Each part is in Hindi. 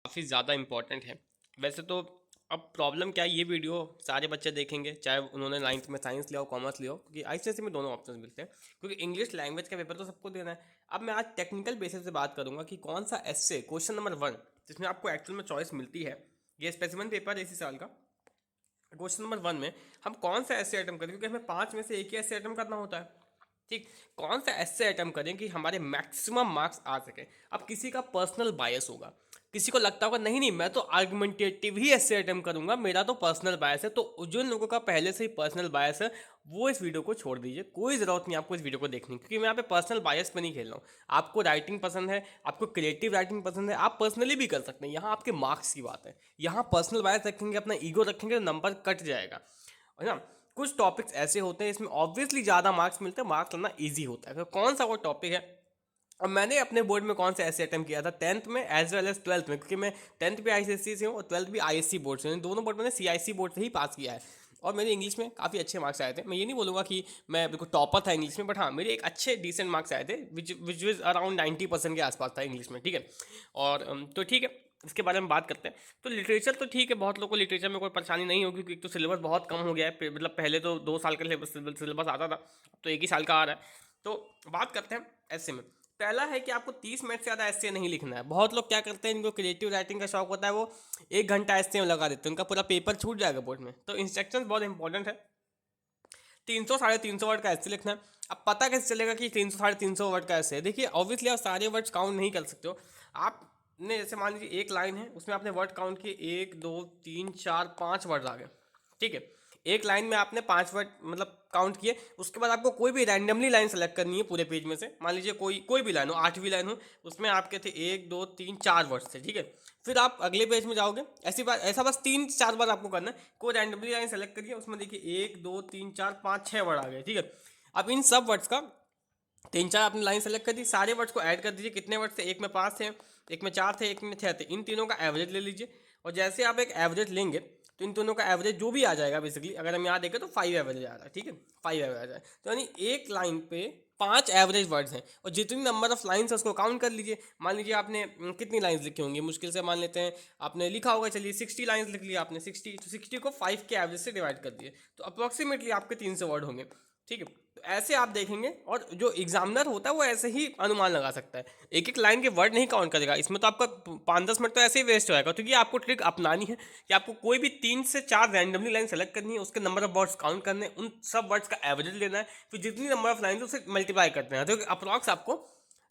काफ़ी ज़्यादा इम्पोर्टेंट है। वैसे तो अब प्रॉब्लम क्या है, ये वीडियो सारे बच्चे देखेंगे, चाहे उन्होंने 9th में साइंस लिया हो कॉमर्स लिया हो, क्योंकि आईसीएसई में दोनों ऑप्शन मिलते हैं, क्योंकि इंग्लिश लैंग्वेज का पेपर तो सबको देना है। अब मैं आज टेक्निकल बेसिस से बात करूंगा कि कौन सा एस्से क्वेश्चन नंबर 1 जिसमें आपको एक्चुअल में चॉइस मिलती है, ये स्पेसिमन पेपर है इसी साल का। क्वेश्चन नंबर 1 में हम कौन सा एस्से अटेम्प्ट करें, क्योंकि हमें 5 में से एक ही एस्से अटेम्प्ट करना होता है। ठीक, कौन सा ऐसे अटेम्प्ट करें कि हमारे मैक्सिमम मार्क्स आ सके। अब किसी का पर्सनल बायस होगा, किसी को लगता होगा नहीं नहीं मैं तो आर्गुमेंटेटिव ही ऐसे अटेम्प्ट करूंगा, मेरा तो पर्सनल बायस है। तो जो लोगों का पहले से ही पर्सनल बायस है वो इस वीडियो को छोड़ दीजिए, कोई ज़रूरत नहीं आपको इस वीडियो को देखने की, क्योंकि मैं यहाँ पे पर्सनल बायस पे नहीं खेल रहा हूँ। आपको राइटिंग पसंद है, आपको क्रिएटिव राइटिंग पसंद है, आप पर्सनली भी कर सकते हैं। यहाँ आपके मार्क्स की बात है, यहाँ पर्सनल बायस रखेंगे, अपना ईगो रखेंगे तो नंबर कट जाएगा, है ना। कुछ टॉपिक्स ऐसे होते हैं इसमें ऑब्वियसली ज़्यादा मार्क्स मिलते हैं, मार्क्स लाना ईजी होता है। तो कौन सा वो टॉपिक है। अब मैंने अपने बोर्ड में कौन सा ऐसे अटेम्प्ट किया था 10th में एज वेल एज 12th में, क्योंकि मैं 10th भी आईसीएसई से हूँ और 12th भी आईएससी बोर्ड से हूँ। दोनों बोर्ड मैंने सीआईसी बोर्ड से ही पास किया है, और मेरे इंग्लिश में काफ़ी अच्छे मार्क्स आए थे। मैं ये नहीं बोलूँगा कि मैं बिल्कुल टॉपर था इंग्लिश में, बट हाँ मेरे एक अच्छे डिसेंट मार्क्स आए थे, विच विज अराउंड 90% के आसपास था इंग्लिश में, ठीक है। और तो ठीक है, इसके बारे में बात करते हैं। तो लिटरेचर तो ठीक है, बहुत लोगों को लिटरेचर में कोई परेशानी नहीं होगी, क्योंकि एक तो सिलेबस बहुत कम हो गया है। मतलब पहले तो 2 साल का सिलेबस आता था, अब तो एक ही साल का आ रहा है। तो बात करते हैं ऐसे में। पहला है कि आपको 30 मिनट से ज़्यादा ऐसे नहीं लिखना है। बहुत लोग क्या करते हैं, इनको क्रिएटिव राइटिंग का शौक होता है, वो 1 घंटा ऐसे में लगा देते हैं, उनका पूरा पेपर छूट जाएगा बोर्ड में। तो इंस्ट्रक्शंस बहुत इंपॉर्टेंट है। 300 साढ़े 300 वर्ड का ऐसे लिखना है। अब पता कैसे चलेगा कि 300 साढ़े 300 वर्ड का ऐसे है। देखिए ऑब्वियसली आप सारे वर्ड्स काउंट नहीं कर सकते हो। आपने जैसे मान लीजिए एक लाइन है, उसमें आपने वर्ड काउंट किए 1 2 3 4 5 वर्ड आ गए, ठीक है। एक लाइन में आपने 5 वर्ड मतलब काउंट किए, उसके बाद आपको कोई भी रैंडमली लाइन सेलेक्ट करनी है पूरे पेज में से। मान लीजिए कोई कोई भी लाइन हो, 8वीं लाइन हो, उसमें आपके थे 1 2 3 4 वर्ड्स थे, ठीक है। फिर आप अगले पेज में जाओगे, ऐसी बात ऐसा बस 3 4 बार आपको करना है। कोई रैंडमली लाइन सेलेक्ट करिए, उसमें देखिए 1 2 3 4 5 6 वर्ड आ गए, ठीक है। अब इन सब वर्ड्स का 3 4 आपने लाइन सेलेक्ट कर दी, सारे वर्ड्स को ऐड कर दीजिए। कितने वर्ड्स थे, एक में 5 थे, एक में 4 थे, एक में 6 थे। इन तीनों का एवरेज ले लीजिए, और जैसे आप एक एवरेज लेंगे तो इन दोनों का एवरेज जो भी आ जाएगा, बेसिकली अगर हम यहाँ देखें तो 5 एवरेज आ रहा है, ठीक है। 5 एवरेज आ रहा है, तो यानी एक लाइन पे 5 एवरेज वर्ड्स हैं, और जितनी नंबर ऑफ लाइन्स है उसको काउंट कर लीजिए। मान लीजिए आपने कितनी लाइन्स लिखी होंगी, मुश्किल से मान लेते हैं आपने लिखा होगा, चलिए 60 लाइन्स लिख लिया आपने, 60, तो 60 को 5 के एवरेज से डिवाइड कर दिए, तो अप्रोक्सीमेटली आपके 300 वर्ड होंगे, ठीक है। तो ऐसे आप देखेंगे, और जो एग्जामिनर होता है वो ऐसे ही अनुमान लगा सकता है, एक एक लाइन के वर्ड नहीं काउंट करेगा। इसमें तो आपका 5 10 मिनट तो ऐसे ही वेस्ट हो जाएगा। तो ये आपको ट्रिक अपनानी है कि आपको कोई भी 3 से 4 रैंडमली लाइन सेलेक्ट करनी है, उसके नंबर ऑफ वर्ड्स काउंट करने हैं, उन सब वर्ड्स का एवरेज लेना है, फिर जितनी नंबर ऑफ लाइन उसे मल्टीप्लाई करते हैं, तो अप्रॉक्स आपको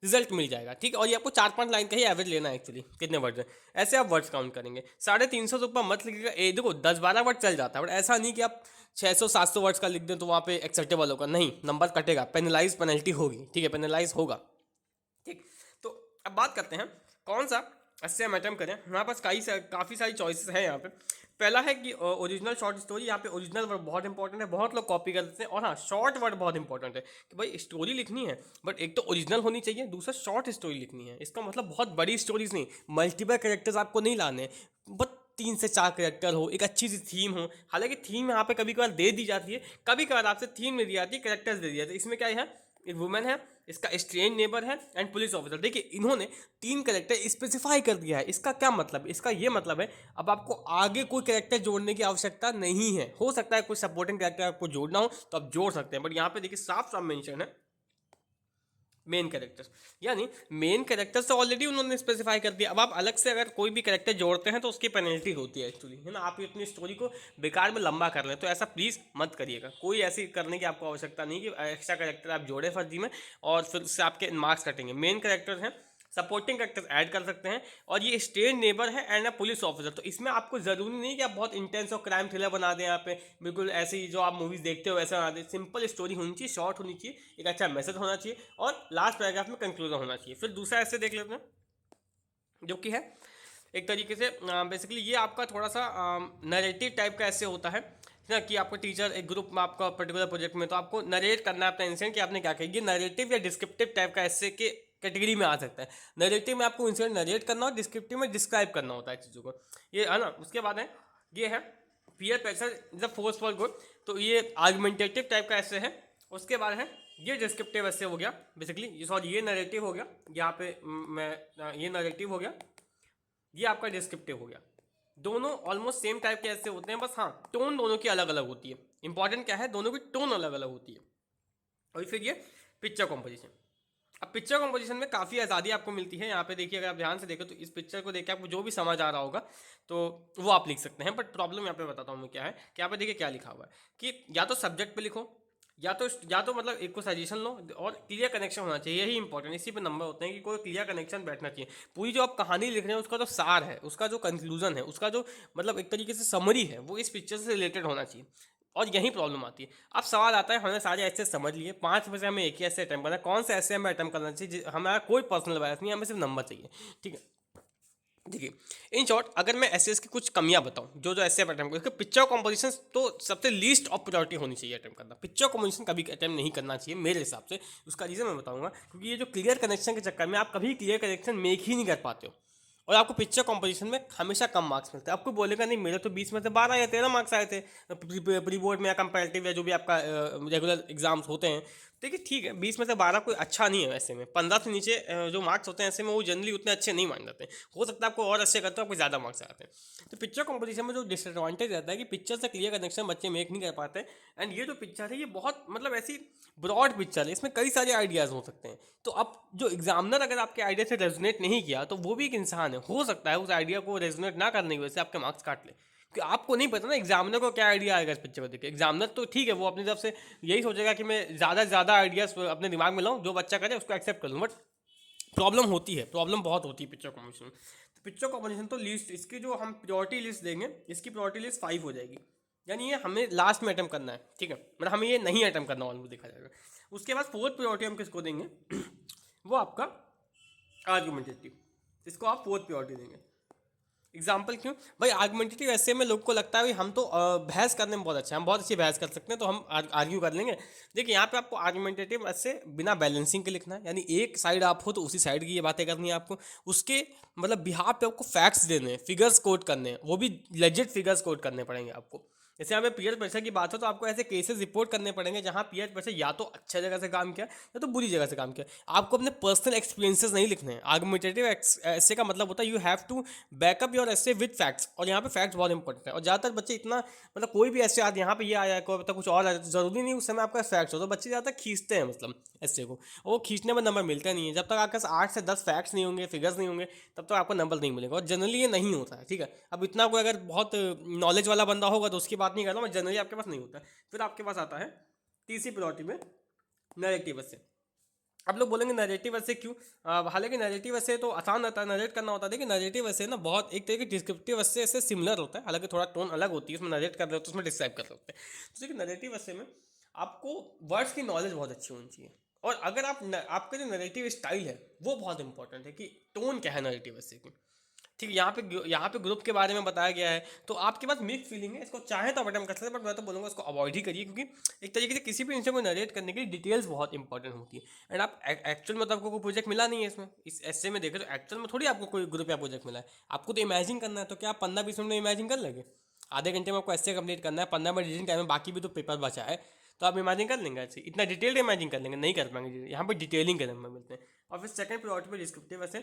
रिजल्ट मिल जाएगा, ठीक है। और ये आपको 4 5 लाइन का ही एवरेज लेना है एक्चुअली, कितने वर्ड्स हैं। ऐसे आप वर्ड्स काउंट करेंगे। 350 से ऊपर मत लिखिएगा। देखो 10 12 वर्ड चल जाता है, बट ऐसा नहीं कि आप 600 700 वर्ड्स का लिख दें तो वहाँ पे एक्सेप्टेबल होगा, नहीं, नंबर कटेगा, पेनल्टी होगी, ठीक है, पेनलाइज होगा, ठीक। तो अब बात करते हैं कौन सा ऐसे हम अटेम्प्ट करें। हमारे पास काफ़ी सारी चॉइसेस हैं यहाँ पे। पहला है कि ओरिजिनल शॉर्ट स्टोरी। यहाँ पे ओरिजिनल वर्ड बहुत इंपॉर्टेंट है, बहुत लोग कॉपी कर देते हैं। और हाँ, शॉर्ट वर्ड बहुत इंपॉर्टेंट है कि भाई स्टोरी लिखनी है, बट एक तो ओरिजिनल होनी चाहिए, दूसरा शॉर्ट स्टोरी लिखनी है। इसका मतलब बहुत बड़ी स्टोरीज नहीं, मल्टीपल कैरेक्टर्स आपको नहीं लाने, बट 3 से 4 कैरेक्टर हो, एक अच्छी सी थीम हो। हालांकि थीम यहाँ पे कभी कभार दे दी जाती है, कभी कभार आपसे थीम नहीं दी जाती, कैरेक्टर्स दे दी जाती है। इसमें क्या है, एक वुमेन है, इसका स्ट्रेंज नेबर है, एंड पुलिस ऑफिसर। देखिए इन्होंने 3 कैरेक्टर स्पेसिफाई कर दिया है। इसका क्या मतलब, इसका ये मतलब है अब आपको आगे कोई कैरेक्टर जोड़ने की आवश्यकता नहीं है। हो सकता है कोई सपोर्टिंग कैरेक्टर आपको जोड़ना हो तो आप जोड़ सकते हैं, बट यहाँ पे देखिए साफ साफ मेंशन है मेन कैरेक्टर्स, यानी मेन कैरेक्टर्स तो ऑलरेडी उन्होंने स्पेसिफाई कर दिया। अब आप अलग से अगर कोई भी कैरेक्टर जोड़ते हैं तो उसकी पेनल्टी होती है एक्चुअली, है ना। आप अपनी स्टोरी को बेकार में लंबा कर लें, तो ऐसा प्लीज़ मत करिएगा। कोई ऐसी करने की आपको आवश्यकता नहीं कि एक्स्ट्रा कैरेक्टर आप जोड़े फर्जी में और फिर उससे आपके मार्क्स कटेंगे। मेन कैरेक्टर हैं, सपोर्टिंग कैरेक्टर्स ऐड कर सकते हैं, और ये स्टेट नेबर है एंड अ पुलिस ऑफिसर। तो इसमें आपको ज़रूरी नहीं कि आप बहुत इंटेंस और क्राइम थ्रिलर बना दें, यहाँ पे बिल्कुल ऐसे ही जो आप मूवीज़ देखते हो वैसे बना दें। सिंपल स्टोरी होनी चाहिए, शॉर्ट होनी चाहिए, एक अच्छा मैसेज होना चाहिए, और लास्ट पैराग्राफ में कंक्लूजन होना चाहिए। फिर दूसरा ऐसे देख लेते हैं, जो कि है एक तरीके से बेसिकली ये आपका थोड़ा सा नरेटिव टाइप का ऐसे होता है ना, कि आपको टीचर एक ग्रुप में आपका पर्टिकुलर प्रोजेक्ट में, तो आपको नरेट करना है अपना इंसिडेंट कि आपने क्या किया। ये नरेटिव या डिस्क्रिप्टिव टाइप का ऐसे के कैटेगरी में आ सकता है। नरेटिव में आपको इंसिडेंट नरेट करना और डिस्क्रिप्टिव में डिस्क्राइब करना होता है चीज़ों को, ये है ना। उसके बाद है ये है peer pressure is a force for good, तो ये आर्गुमेंटेटिव टाइप का ऐसे है। उसके बाद है ये डिस्क्रिप्टिव ऐसे हो गया बेसिकली, ये सॉरी ये नरेटिव हो गया, यहाँ पे मैं ये नरेटिव हो गया, ये आपका डिस्क्रिप्टिव हो गया। दोनों ऑलमोस्ट सेम टाइप के ऐसे होते हैं, बस हाँ टोन दोनों की अलग अलग होती है। इंपॉर्टेंट क्या है, दोनों की टोन अलग अलग होती है। और फिर ये पिक्चर कॉम्पोजिशन। अब पिक्चर कॉम्पोजिशन में काफ़ी आज़ादी आपको मिलती है। यहाँ पे देखिए, अगर आप ध्यान से देखें तो इस पिक्चर को देख के आपको जो भी समझ आ रहा होगा तो वो आप लिख सकते हैं। बट प्रॉब्लम यहाँ पे बताता हूँ मैं क्या है कि यहाँ पे देखिए क्या लिखा हुआ है कि या तो सब्जेक्ट पे लिखो, या तो मतलब एक को सजेशन लो, और क्लियर कनेक्शन होना चाहिए। यही इंपॉर्टेंट, इसी पे नंबर होते हैं कि कोई क्लियर कनेक्शन बैठना चाहिए। पूरी जो आप कहानी लिख रहे हैं उसका जो सार है, उसका जो कंक्लूजन है, उसका जो मतलब एक तरीके से समरी है, वो इस पिक्चर से रिलेटेड होना चाहिए। और यही प्रॉब्लम आती है। अब सवाल आता है, हमने सारे ऐसे समझ लिए, 5 में से हमें एक ही ऐसे अटैम्प्ट करना है, कौन से ऐसे हमें अटैम्प्ट करना चाहिए, हमारा कोई पर्सनल बायस नहीं है, हमें सिर्फ नंबर चाहिए। ठीक है, देखिए इन शॉर्ट अगर मैं एस की कुछ कमियां बताऊं जो जो ऐसे अटैम्प्ट कर, पिक्चर कॉम्पोजिशन तो सबसे लीस्ट ऑफ प्रायोरिटी होनी चाहिए अटैम्प्ट करना। पिक्चर कॉम्पोजिशन कभी अटैम्प्ट नहीं करना चाहिए मेरे हिसाब से। उसका रीज़न मैं बताऊंगा, क्योंकि ये जो क्लियर कनेक्शन के चक्कर में आप कभी क्लियर कनेक्शन मेक ही नहीं कर पाते हो, और आपको पिक्चर कॉम्पोजिशन में हमेशा कम मार्क्स मिलते हैं। आपको बोलेगा नहीं मेरे तो 20 में से 12 या 13 मार्क्स आए थे प्री बोर्ड में या कंपैरेटिव या जो भी आपका रेगुलर एग्जाम्स होते हैं। देखिए ठीक है, 20 में से 12 कोई अच्छा नहीं है। ऐसे में 15 से नीचे जो मार्क्स होते हैं ऐसे में वो जनरली उतने अच्छे नहीं माने जाते हैं। हो सकता है आपको और अच्छे करते हो, आपको ज़्यादा मार्क्स आते हैं। तो पिक्चर कॉम्पोजिशन में जो डिसएडवांटेज रहता है कि पिक्चर से क्लियर कनेक्शन बच्चे मेक नहीं कर पाते। एंड ये जो पिक्चर है ये बहुत मतलब ऐसी ब्रॉड पिक्चर है, इसमें कई सारे आइडियाज़ हो सकते हैं। तो अब जो एग्जामिनर अगर आपके आइडिया से रेजोनेट नहीं किया तो वो भी एक इंसान है, हो सकता है उस आइडिया को रेजोनेट ना करने की वजह से आपके मार्क्स काट ले, क्योंकि आपको नहीं पता ना एग्जामिनर को क्या आइडिया आएगा इस पिक्चर को देखिए। एग्जामिनर तो ठीक है, वो अपनी तरफ से यही सोचेगा कि मैं ज़्यादा से ज़्यादा आइडियाज़ अपने दिमाग में लाऊं, जो बच्चा करे उसको एक्सेप्ट कर लूँ। बट प्रॉब्लम होती है, प्रॉब्लम बहुत होती है पिक्चर कॉम्पोजिशन में। तो पिक्चर कॉम्पोजिशन तो लिस्ट इसकी जो हम प्रियोरिटी लिस्ट देंगे, इसकी प्रियोरिटी लिस्ट 5 हो जाएगी, यानी ये हमें लास्ट में अटैम्प्ट करना है। ठीक है, मतलब हमें ये नहीं अटैम्प्ट करना ऑलमोस्ट देखा जाएगा। उसके बाद फोर्थ प्रियोरिटी हम किसको देंगे वो आपका आर्गुमेंटेटिव, इसको आप फोर्थ प्रियोरिटी देंगे। एग्जाम्पल क्यों भाई, आर्गुमेंटेटिव ऐसे में लोग को लगता है भाई हम तो बहस करने में बहुत अच्छा है, हम बहुत अच्छी बहस कर सकते हैं तो हम आर्ग्यू कर लेंगे। देखिए यहाँ पे आपको आर्गुमेंटेटिव ऐसे बिना बैलेंसिंग के लिखना है, यानी एक साइड आप हो तो उसी साइड की ये बातें करनी है आपको, उसके मतलब बिहाफ पे आपको फैक्ट्स देने हैं, फिगर्स कोट करने हैं, वो भी लेजिट फिगर्स कोट करने पड़ेंगे आपको। जैसे यहाँ पे पीयर प्रेशर की बात हो तो आपको ऐसे केसेस रिपोर्ट करने पड़ेंगे जहाँ पीयर प्रेशर या तो अच्छा जगह से काम किया या तो बुरी जगह से काम किया। आपको अपने पर्सनल एक्सपीरियंसेस नहीं लिखने हैं। आर्गुमेंटेटिव ऐसे का मतलब होता है you have to back up your ace with facts, और यहाँ पे फैक्ट्स बहुत इंपॉर्टेंट है। और ज़्यादातर बच्चे इतना मतलब कोई भी ऐसे आज यहाँ पे ये आया कोई कुछ और आया, ज़रूरी नहीं उस समय आपका फैक्ट्स हो, तो बच्चे ज़्यादातर खींचते हैं मतलब ऐसे को, और वो खींचने में नंबर मिलता नहीं है। जब तक आपके पास 8 से 10 फैक्ट्स नहीं होंगे, फिगर्स नहीं होंगे, तब तक आपको नंबर नहीं मिलेगा, और जनरली ये नहीं होता है। ठीक है, अब इतना कोई अगर बहुत नॉलेज वाला बंदा होगा तो उसकी बात नहीं कर रहा मैं, जनरली आपके पास नहीं होता है। फिर आपके पास आता है तीसरी प्रायोरिटी में नैरेटिव से। आप लोग बोलेंगे नैरेटिव ऐसे क्यों, हालांकि नैरेटिव ऐसे तो आसान रहता है, नरेट करना होता है। देखिए नैरेटिव ऐसे ना बहुत एक तरीके डिस्क्रिप्टिव ऐसे ऐसे सिमिलर होता है, हालांकि थोड़ा टोन अलग होती है, उसमें नरेट कर रहे होते हैं, उसमें डिस्क्राइब कर रहे होते हैं। तो देखिए नैरेटिव ऐसे में आपको वर्ड्स की नॉलेज बहुत अच्छी होनी चाहिए, और अगर आपका जो नैरेटिव स्टाइल है वो बहुत इंपॉर्टेंट है कि टोन क्या है नैरेटिव ऐसे की। ठीक है, यहाँ पे ग्रुप के बारे में बताया गया है, तो आपके पास मिक्स फीलिंग है, इसको चाहे तो आप अटेम्प्ट कर सकते हैं, बट मैं तो बोलूँगा इसको अवॉइड ही करिए, क्योंकि एक तरीके से किसी भी इंसान को नरेट करने के लिए डिटेल्स बहुत इंपॉर्टेंट होती है। एंड आप एक्चुअल में तो आपको कोई प्रोजेक्ट मिला नहीं है इसमें, इस ऐसे में देखें तो एक्चुअल में थोड़ी आपको कोई ग्रुप या प्रोजेक्ट मिला है। आपको तो इमेजिन करना है, तो क्या आप 15-20 मिनट में इमेजिन कर लेंगे? आधे घंटे में आपको ऐसे कंप्लीट करना है, 15 मिनट रीडिंग टाइम में, बाकी भी तो पेपर बचा है, तो आप इमेजिन कर लेंगे ऐसे? इतना डिटेल्ड इमेजिन कर लेंगे? नहीं कर पाएंगे। यहाँ पर डिटेलिंग के नंबर मिलते हैं। और फिर सेकंड प्रायोरिटी पे डिस्क्रिप्टिव ऐसे।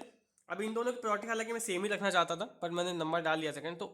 अब इन दोनों की प्रायोरिटी हालांकि मैं सेम ही रखना चाहता था, पर मैंने नंबर डाल दिया सेकंड। तो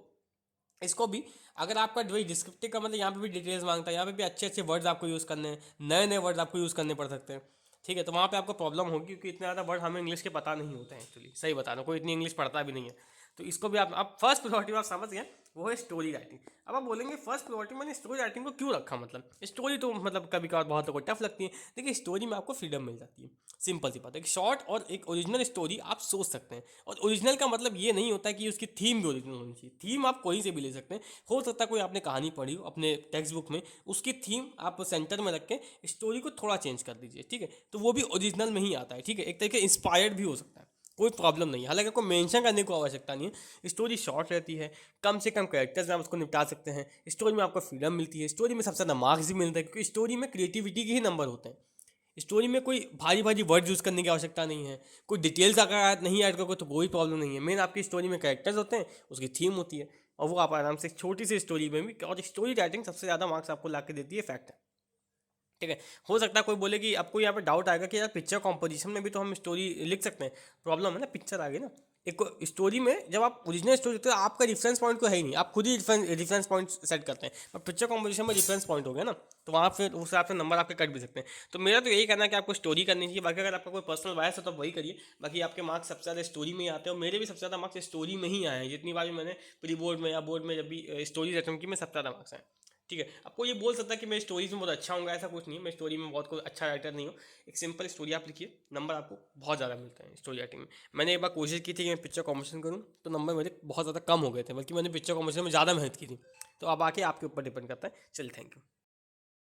इसको भी अगर आपका वही डिस्क्रिप्टिव का मतलब यहाँ पे भी डिटेल्स मांगता है, यहाँ पे भी अच्छे अच्छे वर्ड्स आपको यूज़ करने हैं, नए नए वर्ड्स आपको यूज़ करने पड़ सकते हैं। ठीक है, तो वहाँ पे आपको प्रॉब्लम होगी, क्योंकि इतने ज़्यादा वर्ड हमें इंग्लिश के पता नहीं होते हैं एक्चुअली, सही बता रहा हूँ, कोई इतनी इंग्लिश पढ़ता भी नहीं है। तो इसको भी आप फर्स्ट प्रायोरिटी आप समझ गए, वो है स्टोरी राइटिंग। अब आप बोलेंगे फर्स्ट प्रायोरिटी मैंने स्टोरी राइटिंग को क्यों रखा, मतलब स्टोरी तो मतलब कभी कभार बहुत लोगों को टफ लगती है। देखिए स्टोरी में आपको फ्रीडम मिल जाती है, सिंपल सी बात है। एक शॉर्ट और एक ओरिजिनल स्टोरी आप सोच सकते हैं, और ओरिजिनल का मतलब ये नहीं होता है कि उसकी थीम भी ओरिजिनल होनी चाहिए। थीम आप कोई से भी ले सकते हैं, हो सकता है कोई आपने कहानी पढ़ी हो अपने टेक्स्ट बुक में, उसकी थीम आप सेंटर में रख के स्टोरी को थोड़ा चेंज कर दीजिए। ठीक है, तो वो भी ओरिजिनल में ही आता है। ठीक है, एक तरीके इंस्पायर्ड भी हो सकता है, कोई प्रॉब्लम नहीं है। हालांकि आपको मेंशन करने की आवश्यकता नहीं है, स्टोरी शॉर्ट रहती है, कम से कम कैरेक्टर्स में आप उसको निपटा सकते हैं, स्टोरी में आपको फ्रीडम मिलती है, स्टोरी में सबसे ज़्यादा मार्क्स भी मिलता है, क्योंकि स्टोरी में क्रिएटिविटी के ही नंबर होते हैं। स्टोरी में कोई भारी भारी वर्ड यूज़ करने की आवश्यकता नहीं है, कोई डिटेल्स अगर नहीं ऐड करोगे तो कोई प्रॉब्लम नहीं है। मेन आपकी स्टोरी में कैरेक्टर्स होते हैं, उसकी थीम होती है, और वो आप आराम से एक छोटी सी स्टोरी में भी, और स्टोरी राइटिंग सबसे ज़्यादा मार्क्स आपको ला के देती है, फैक्ट है। ठीक है, हो सकता है कोई बोले कि आपको यहाँ पे डाउट आएगा कि यार पिक्चर कॉम्पोजिशन में भी तो हम स्टोरी लिख सकते हैं। प्रॉब्लम है ना, पिक्चर आ गई ना, एक स्टोरी में जब आप ओरिजिनल स्टोरी होते हो आपका रेफरेंस पॉइंट को है ही नहीं, आप खुद ही रेफरेंस पॉइंट सेट करते हैं। पर पिक्चर कॉम्पोजिशन में रेफरेंस पॉइंट हो गया ना, तो वहाँ फिर उस हिसाब से नंबर आपके कट भी सकते हैं। तो मेरा तो यही कहना है कि आपको स्टोरी करनी चाहिए। बाकी अगर आपका कोई पर्सनल बायस है तो आप वही करिए। बाकी आपके मार्क्स सबसे ज़्यादा स्टोरी में ही आते हैं, और मेरे भी सबसे ज़्यादा मार्क्स स्टोरी में ही आए हैं। जितनी बार भी मैंने प्री बोर्ड में या बोर्ड में जब भी स्टोरीज अटेम्प्ट की, मैं सबसे ज़्यादा मार्क्स आए। ठीक है, आपको ये बोल सकता है कि मैं स्टोरीज में बहुत अच्छा हूँ, ऐसा कुछ नहीं है। मैं स्टोरी में बहुत कोई अच्छा राइटर नहीं हूँ। एक सिंपल स्टोरी आप लिखिए, नंबर आपको बहुत ज़्यादा मिलता है स्टोरी राइटिंग में। मैंने एक बार कोशिश की थी कि मैं पिक्चर कॉम्पिटिशन करूँ, तो नंबर मेरे बहुत ज़्यादा कम हो गए थे, बल्कि मैंने पिक्चर कॉम्पिटिशन में ज़्यादा मेहनत की थी। तो अब आके आपके ऊपर डिपेंड करता है। चलिए, थैंक यू।